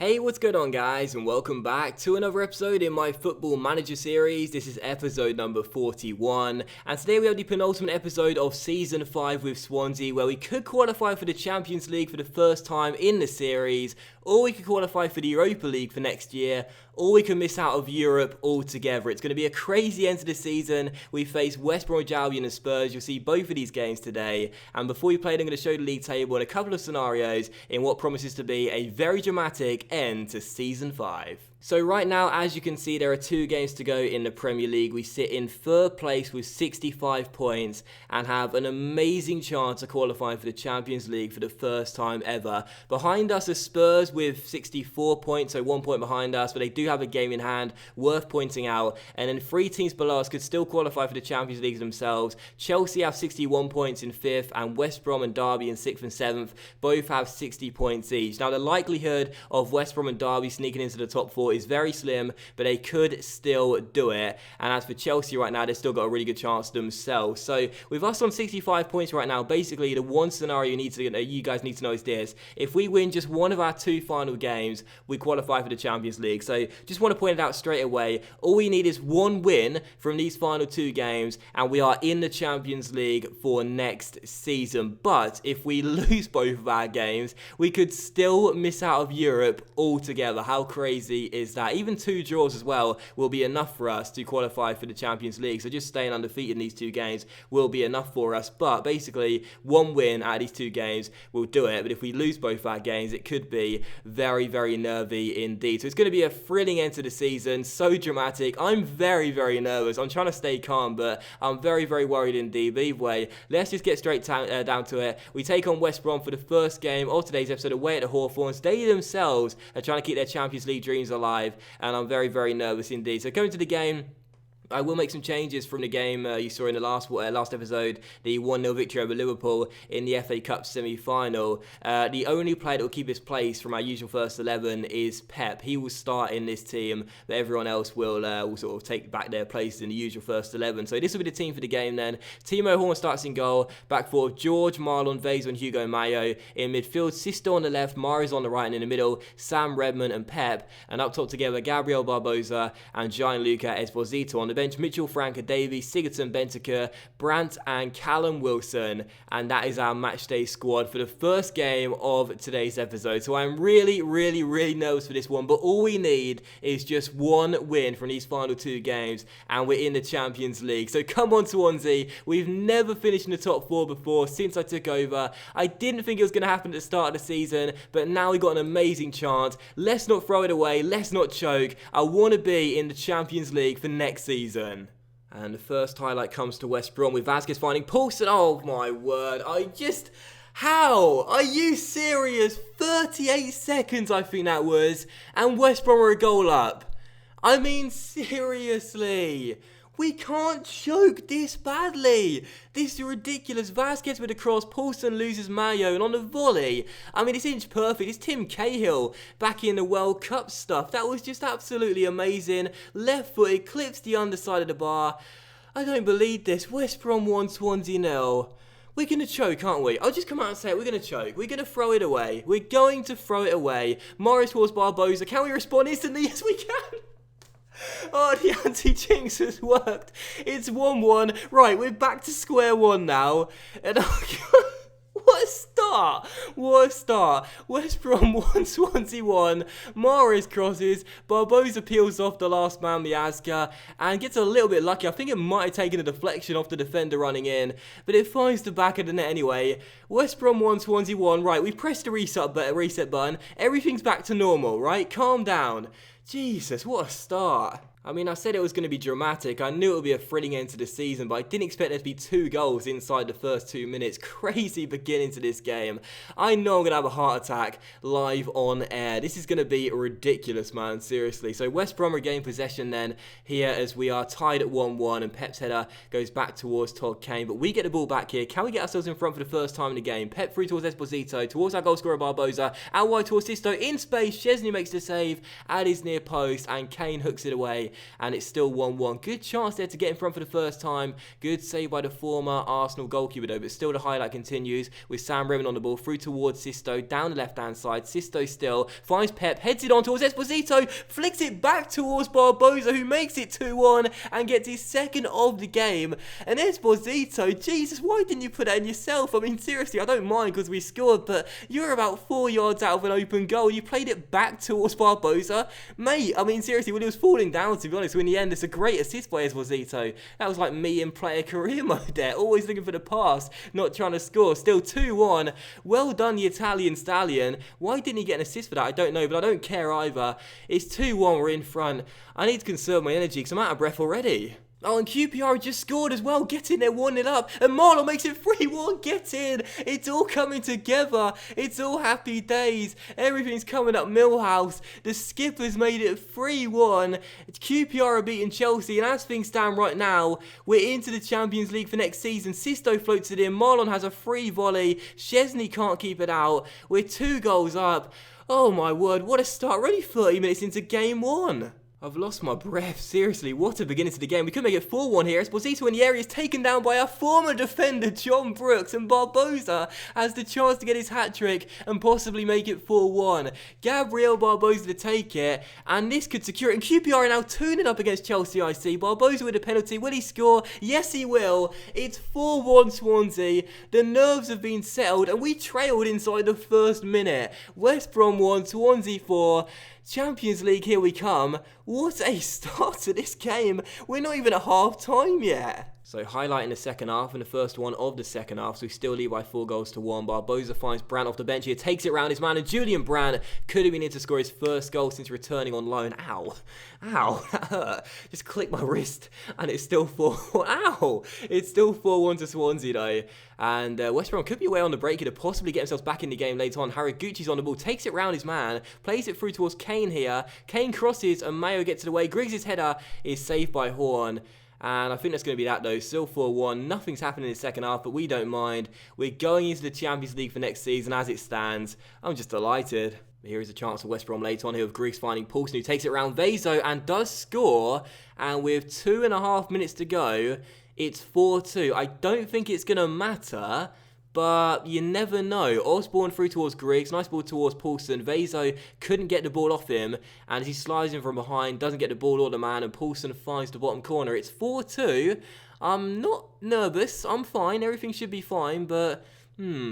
Hey, what's going on guys, and welcome back to another episode in my Football Manager series. This is episode number 41, and today we have the penultimate episode of Season 5 with Swansea, where we could qualify for the Champions League for the first time in the series, or we could qualify for the Europa League for next year, or we can miss out of Europe altogether. It's going to be a crazy end to the season. We face West Bromwich Albion and Spurs. You'll see both of these games today, and before we play, I'm going to show the league table and a couple of scenarios in what promises to be a very dramatic end to Season 5. So right now, as you can see, there are 2 games to go in the Premier League. We sit in 3rd place with 65 points and have an amazing chance of qualifying for the Champions League for the first time ever. Behind us are Spurs with 64 points, so 1 point behind us, but they do have a game in hand, worth pointing out. And then 3 teams below us could still qualify for the Champions League themselves. Chelsea have 61 points in 5th, and West Brom and Derby in 6th and 7th both have 60 points each. Now, the likelihood of West Brom and Derby sneaking into the top 4 is very slim, but they could still do it. And as for Chelsea right now, they've still got a really good chance themselves. So with us on 65 points right now, basically the one scenario you guys need to know is this: if we win just one of our 2 final games, we qualify for the Champions League. So just want to point it out straight away, all we need is 1 win from these final 2 games and we are in the Champions League for next season. But if we lose both of our games, we could still miss out of Europe altogether. How crazy is that? Even 2 draws as well will be enough for us to qualify for the Champions League. So just staying undefeated in these 2 games will be enough for us. But basically, 1 win out of these 2 games will do it. But if we lose both our games, it could be very, very nervy indeed. So it's going to be a thrilling end to the season. So dramatic. I'm very, very nervous. I'm trying to stay calm, but I'm very, very worried indeed. But either way, let's just get straight down to it. We take on West Brom for the first game of today's episode away at the Hawthorns. They themselves are trying to keep their Champions League dreams alive, and I'm very, very nervous indeed. So coming to the game, I will make some changes from the game you saw in the last episode, the 1-0 victory over Liverpool in the FA Cup semi-final. The only player that will keep his place from our usual first 11 is Pep. He will start in this team, but everyone else will sort of take back their places in the usual first 11. So this will be the team for the game then. Timo Horn starts in goal. Back four, George, Marlon, Vaz and Hugo Mayo. In midfield, Sisto on the left, Mahrez on the right, and in the middle, Sam Redmond and Pep. And up top together, Gabriel Barbosa and Gianluca Esposito. On the bench, Mitchell, Franca, Davies, Sigurdsson, Bentancur, Brandt and Callum Wilson. And that is our matchday squad for the first game of today's episode. So I'm really, really, really nervous for this one, but all we need is just 1 win from these final 2 games and we're in the Champions League. So come on, Swansea. We've never finished in the top 4 before since I took over. I didn't think it was going to happen at the start of the season, but now we've got an amazing chance. Let's not throw it away. Let's not choke. I want to be in the Champions League for next season. And the first highlight comes to West Brom with Vazquez finding Paulson. Oh my word, how? Are you serious? 38 seconds I think that was, and West Brom are a goal up. I mean, seriously. We can't choke this badly. This is ridiculous. Vazquez with a cross. Paulson loses Mayo. And on the volley, I mean, it's inch perfect. It's Tim Cahill back in the World Cup stuff. That was just absolutely amazing. Left footed, clips the underside of the bar. I don't believe this. West Brom 1, Swansea 0. We're going to choke, aren't we? I'll just come out and say it. We're going to choke. We're going to throw it away. We're going to throw it away. Mahrez towards Barbosa. Can we respond instantly? Yes, we can. Oh, the anti-jinx has worked. It's 1-1. Right, we're back to square one now. And what a start. What a start. West Brom 1, Swansea 1. Mahrez crosses. Barbosa peels off the last man, Miazga, and gets a little bit lucky. I think it might have taken a deflection off the defender running in, but it finds the back of the net anyway. West Brom 1, Swansea 1. Right, we pressed the reset button. Everything's back to normal, right? Calm down. Jesus, what a start. I mean, I said it was going to be dramatic. I knew it would be a thrilling end to the season, but I didn't expect there to be 2 goals inside the first 2 minutes. Crazy beginning to this game. I know I'm going to have a heart attack live on air. This is going to be ridiculous, man. Seriously. So West Brom regain possession then here as we are tied at 1-1 and Pep's header goes back towards Todd Kane. But we get the ball back here. Can we get ourselves in front for the first time in the game? Pep through towards Esposito, towards our goal scorer Barbosa, out wide towards Sisto, in space. Szczesny makes the save at his near post, and Kane hooks it away, and it's still 1-1. Good chance there to get in front for the first time. Good save by the former Arsenal goalkeeper though, but still the highlight continues with Sam Redmond on the ball through towards Sisto, down the left-hand side. Sisto still finds Pep, heads it on towards Esposito, flicks it back towards Barbosa, who makes it 2-1 and gets his second of the game. And Esposito, Jesus, why didn't you put that in yourself? I mean, seriously, I don't mind because we scored, but you're about 4 yards out of an open goal. You played it back towards Barbosa. Mate, I mean, seriously, when he was falling down, to be honest, in the end, it's a great assist by Esposito. That was like me in player career mode there, always looking for the pass, not trying to score. Still 2-1. Well done, the Italian stallion. Why didn't he get an assist for that? I don't know, but I don't care either. It's 2-1, we're in front. I need to conserve my energy because I'm out of breath already. Oh, and QPR just scored as well. Get in there, 1-0 up. And Marlon makes it 3-1. Get in. It's all coming together. It's all happy days. Everything's coming up Millhouse. The skipper's made it 3-1. QPR are beating Chelsea. And as things stand right now, we're into the Champions League for next season. Sisto floats it in. Marlon has a free volley. Chesney can't keep it out. We're 2 goals up. Oh my word, what a start. We're only 30 minutes into game 1. I've lost my breath. Seriously, what a beginning to the game. We could make it 4-1 here. Esposito in the area is taken down by our former defender, John Brooks, and Barbosa has the chance to get his hat-trick and possibly make it 4-1. Gabriel Barbosa to take it, and this could secure it. And QPR are now 2-0 up against Chelsea, I see. Barbosa with a penalty. Will he score? Yes, he will. It's 4-1 Swansea. The nerves have been settled, and we trailed inside the first minute. West Brom 1, Swansea 4. Champions League, here we come. What a start to this game. We're not even at half time yet. So highlighting the second half and the first one of the second half. So we still lead by 4-1. Barbosa finds Brandt off the bench here, takes it round his man, and Julian Brandt could have been in to score his first goal since returning on loan. Ow. Ow. That hurt. Just clicked my wrist and it's still 4-1. Ow. It's still 4-1 to Swansea though. And West Brom could be away on the break here to possibly get themselves back in the game later on. Haraguchi's on the ball, takes it round his man, plays it through towards Kane here. Kane crosses and Mayo gets it away. Griggs' header is saved by Horn. And I think that's going to be that though. Still 4-1. Nothing's happening in the second half, but we don't mind. We're going into the Champions League for next season as it stands. I'm just delighted. Here is a chance for West Brom later on here with Griggs finding Paulson, who takes it around Vezo and does score. And with 2.5 minutes to go, it's 4-2. I don't think it's going to matter, but you never know. Osborne through towards Griggs. Nice ball towards Paulson. Vezo couldn't get the ball off him. And as he slides in from behind, doesn't get the ball or the man. And Paulson finds the bottom corner. It's 4-2. I'm not nervous. I'm fine. Everything should be fine. But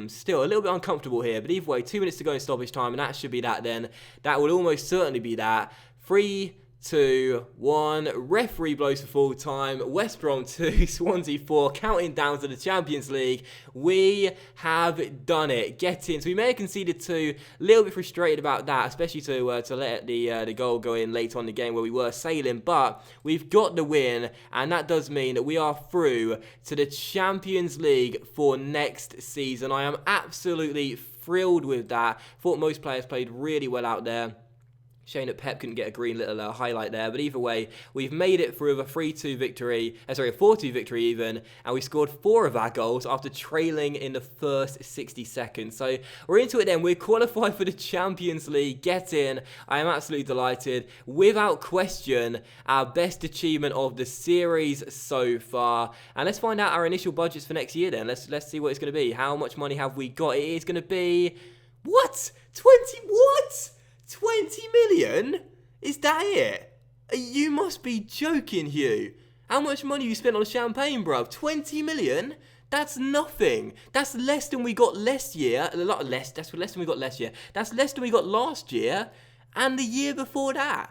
still a little bit uncomfortable here. But either way, 2 minutes to go in stoppage time. And that should be that then. That will almost certainly be that. 3-2-1. Referee blows for full time. West Brom 2, Swansea 4. Counting down to the Champions League. We have done it. Get in. So we may have conceded 2. A little bit frustrated about that, especially to let the goal go in late on in the game where we were sailing. But we've got the win, and that does mean that we are through to the Champions League for next season. I am absolutely thrilled with that. Thought most players played really well out there. Shame that Pep couldn't get a green little highlight there. But either way, we've made it through with a 3-2 victory. A 4-2 victory even. And we scored 4 of our goals after trailing in the first 60 seconds. So we're into it then. We're qualified for the Champions League. Get in. I am absolutely delighted. Without question, our best achievement of the series so far. And let's find out our initial budgets for next year then. Let's see what it's going to be. How much money have we got? It is going to be... What? 20 million? Is that it? You must be joking, Hugh. How much money you spent on champagne, bruv? 20 million? That's nothing. That's less than we got last year. That's less than we got last year. That's less than we got last year and the year before that.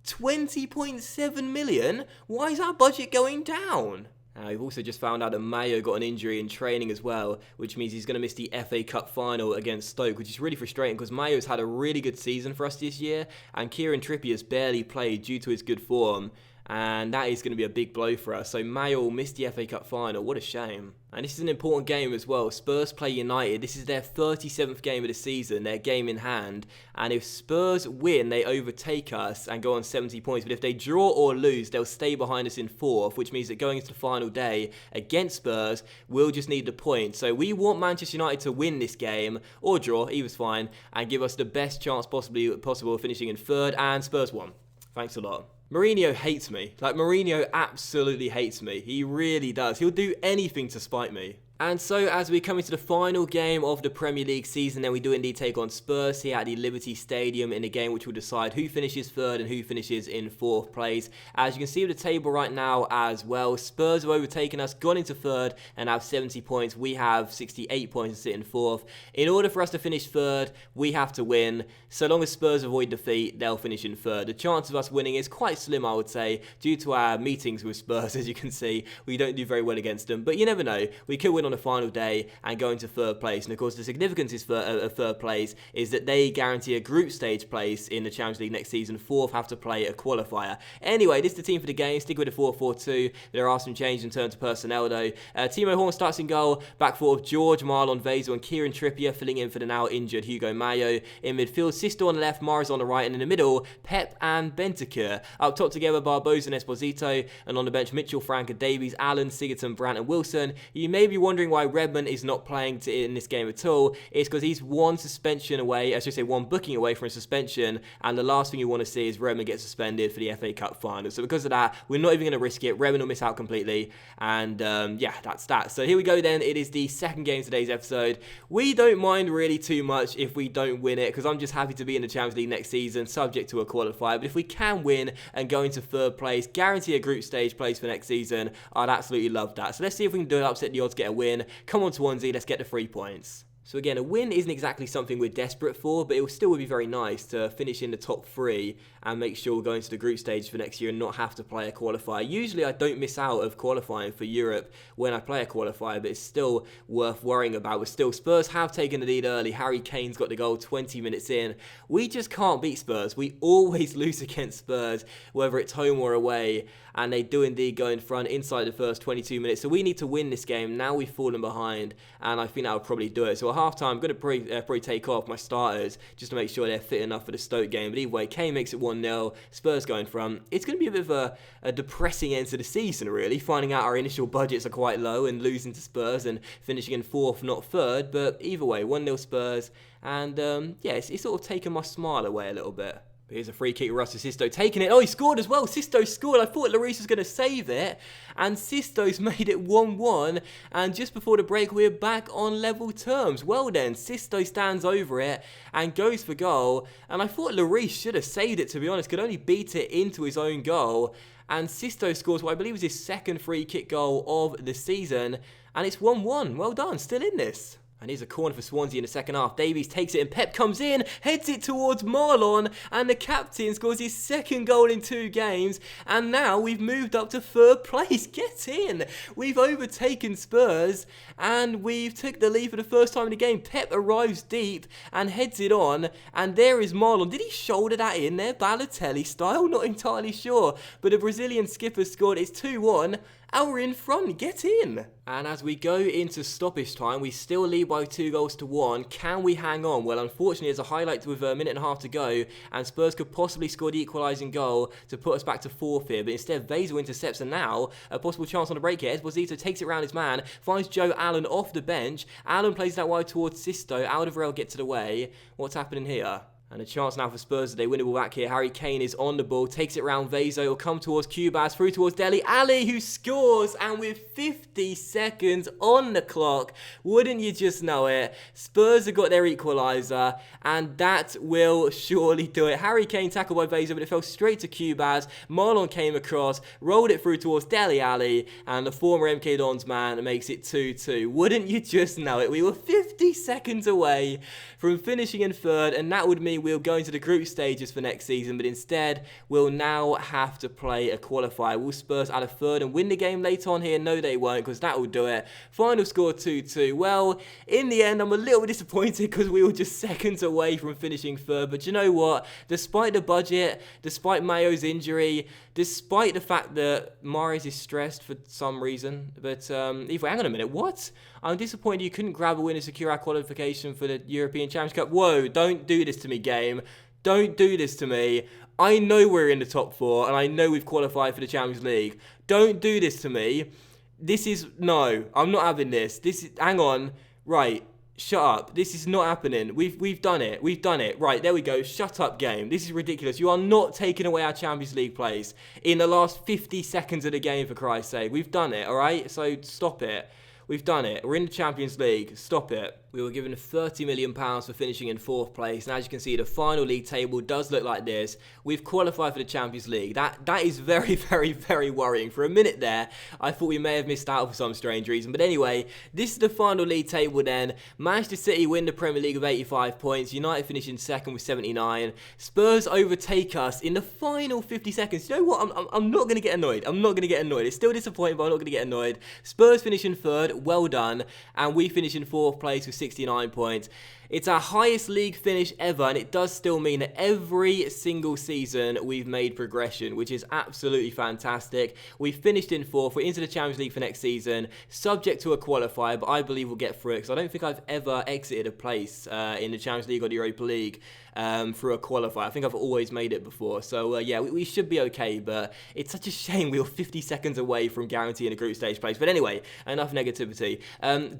20.7 million? Why is our budget going down? We've also just found out that Mayo got an injury in training as well, which means he's going to miss the FA Cup final against Stoke, which is really frustrating because Mayo's had a really good season for us this year, and Kieran Trippier's barely played due to his good form, and that is going to be a big blow for us. So Mayo will miss the FA Cup final. What a shame. And this is an important game as well. Spurs play United. This is their 37th game of the season, their game in hand. And if Spurs win, they overtake us and go on 70 points. But if they draw or lose, they'll stay behind us in 4th, which means that going into the final day against Spurs, we'll just need the point. So we want Manchester United to win this game, or draw, either's fine, and give us the best chance possible of finishing in 3rd, and Spurs won. Thanks a lot. Mourinho hates me. Like, Mourinho absolutely hates me. He really does. He'll do anything to spite me. And so, as we come into the final game of the Premier League season, then we do indeed take on Spurs here at the Liberty Stadium in a game which will decide who finishes third and who finishes in fourth place. As you can see with the table right now as well, Spurs have overtaken us, gone into third, and have 70 points. We have 68 points and sit in fourth. In order for us to finish third, we have to win. So long as Spurs avoid defeat, they'll finish in third. The chance of us winning is quite slim, I would say, due to our meetings with Spurs. As you can see, we don't do very well against them, but you never know. We could win on the final day and go into third place. And of course, the significance of third place is that they guarantee a group stage place in the Champions League next season. Fourth have to play a qualifier. Anyway, this is the team for the game. Stick with the 4-4-2. There are some changes in terms of personnel though. Timo Horn starts in goal. Back four of George, Marlon, Vaso and Kieran Trippier, filling in for the now injured Hugo Mayo. In midfield, Sisto on the left, Mahrez on the right, and in the middle, Pep and Bentancur. Up top together, Barbosa and Esposito, and on the bench, Mitchell, Frank and Davies, Allen, Sigurdsson, Brandt and Wilson. You may be wondering why Redmond is not playing in this game at all. It's because he's one suspension away, I should say one booking away from a suspension, and the last thing you want to see is Redmond get suspended for the FA Cup final. So because of that, we're not even going to risk it. Redmond will miss out completely, and yeah, that's that. So here we go then. It is the second game of today's episode. We don't mind really too much if we don't win it, because I'm just happy to be in the Champions League next season, subject to a qualifier. But if we can win and go into third place, guarantee a group stage place for next season, I'd absolutely love that. So let's see if we can do it, upset the odds, get a win. Come on, Swansea, let's get the 3 points. So again, a win isn't exactly something we're desperate for, but it still would be very nice to finish in the top 3 and make sure we're going to the group stage for next year and not have to play a qualifier. Usually I don't miss out of qualifying for Europe when I play a qualifier, but it's still worth worrying about. But still, Spurs have taken the lead early. Harry Kane's got the goal 20 minutes in. We just can't beat Spurs. We always lose against Spurs, whether it's home or away, and they do indeed go in front inside the first 22 minutes. So we need to win this game. Now we've fallen behind, and I think that will probably do it. So at half-time, I'm going to probably take off my starters just to make sure they're fit enough for the Stoke game. But either way, Kane makes it 1-0. Spurs go in front. It's going to be a bit of a depressing end to the season, really, finding out our initial budgets are quite low and losing to Spurs and finishing in fourth, not third. But either way, 1-0 Spurs. And yeah, it's sort of taken my smile away a little bit. But here's a free kick, Russell Sisto taking it. Oh, he scored as well. Sisto scored. I thought Lloris was going to save it. And Sisto's made it 1-1. And just before the break, we're back on level terms. Well then, Sisto stands over it and goes for goal. And I thought Lloris should have saved it, to be honest. Could only beat it into his own goal. And Sisto scores what I believe is his second free kick goal of the season. And it's 1-1. Well done. Still in this. And here's a corner for Swansea in the second half. Davies takes it and Pep comes in, heads it towards Marlon, and the captain scores his second goal in 2 games. And now we've moved up to third place. Get in! We've overtaken Spurs and we've took the lead for the first time in the game. Pep arrives deep and heads it on, and there is Marlon. Did he shoulder that in there, Balotelli style? Not entirely sure, but the Brazilian skipper scored. It's 2-1. And we're in front. Get in. And as we go into stoppage time, we still lead by 2-1. Can we hang on? Well, unfortunately, there's a highlight with a minute and a half to go, and Spurs could possibly score the equalising goal to put us back to fourth here. But instead, Vaso intercepts, and now a possible chance on the break here. Esposito takes it round his man, finds Joe Allen off the bench. Allen plays that wide towards Sisto. Alderweireld gets it away. What's happening here? And a chance now for Spurs that they win it back here. Harry Kane is on the ball, takes it round Vaso, will come towards Cubas, through towards Dele Alli, who scores, and with 50 seconds on the clock, wouldn't you just know it, Spurs have got their equaliser, and that will surely do it. Harry Kane tackled by Vaso, but it fell straight to Cubas. Marlon came across, rolled it through towards Dele Alli, and the former MK Dons man makes it 2-2. Wouldn't you just know it? We were 50 seconds away from finishing in third, and that would mean we'll go into the group stages for next season, but instead we'll now have to play a qualifier. Will Spurs add a third and win the game later on here? No, they won't, because that will do it. Final score 2-2. Well, in the end, I'm a little bit disappointed because we were just seconds away from finishing third, but you know what? Despite the budget, despite Mayo's injury, despite the fact that Mahrez is stressed for some reason, but either way, hang on a minute, what? I'm disappointed you couldn't grab a win and secure our qualification for the European Champions Cup. Whoa, don't do this to me, game. Don't do this to me. I know we're in the top 4, and I know we've qualified for the Champions League. Don't do this to me. No, I'm not having this. Hang on. Right. Shut up. This is not happening. We've done it. We've done it. Right, there we go. Shut up, game. This is ridiculous. You are not taking away our Champions League place in the last 50 seconds of the game, for Christ's sake. We've done it, all right? So stop it. We've done it. We're in the Champions League. Stop it. We were given £30 million for finishing in 4th place. And as you can see, the final league table does look like this. We've qualified for the Champions League. That is very, very, very worrying. For a minute there, I thought we may have missed out for some strange reason. But anyway, this is the final league table then. Manchester City win the Premier League with 85 points. United finish in 2nd with 79. Spurs overtake us in the final 50 seconds. You know what? I'm not going to get annoyed. I'm not going to get annoyed. It's still disappointing, but I'm not going to get annoyed. Spurs finish in 3rd. Well done. And we finish in 4th place with 69 points. It's our highest league finish ever, and it does still mean that every single season we've made progression, which is absolutely fantastic. We finished in 4th. We're into the Champions League for next season, subject to a qualifier, but I believe we'll get through it because I don't think I've ever exited a place in the Champions League or the Europa League through a qualifier. I think I've always made it before. So yeah, we should be okay, but it's such a shame we were 50 seconds away from guaranteeing a group stage place. But anyway, enough negativity.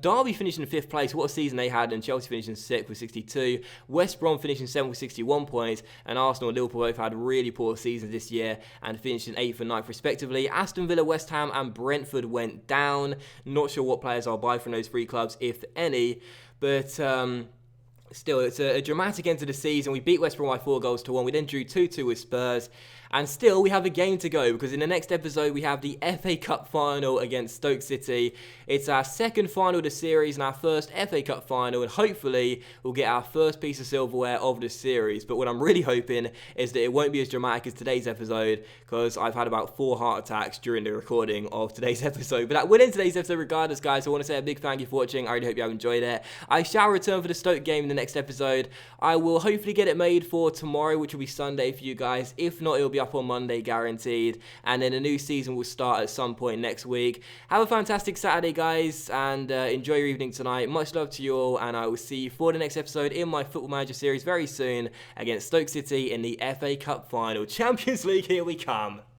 Derby finished in 5th place. What a season they had, and Chelsea finished in 6th with 62. West Brom finished in 7th with 61 points, and Arsenal and Liverpool both had really poor seasons this year and finished in 8th and 9th respectively. Aston Villa, West Ham and Brentford went down. Not sure what players I'll buy from those 3 clubs, if any, but still, it's a dramatic end to the season. We beat West Brom by 4-1. We then drew 2-2 with Spurs. And still, we have a game to go because in the next episode, we have the FA Cup final against Stoke City. It's our 2nd final of the series and our first FA Cup final, and hopefully, we'll get our first piece of silverware of the series. But what I'm really hoping is that it won't be as dramatic as today's episode because I've had about 4 heart attacks during the recording of today's episode. But that will end today's episode regardless, guys. So I want to say a big thank you for watching. I really hope you have enjoyed it. I shall return for the Stoke game in the next episode. I will hopefully get it made for tomorrow, which will be Sunday for you guys. If not, it'll be up on Monday guaranteed, and then a new season will start at some point next week. Have a fantastic Saturday, guys, and enjoy your evening tonight. Much love to you all, and I will see you for the next episode in my Football Manager series very soon against Stoke City in the FA Cup final. Champions League, here we come.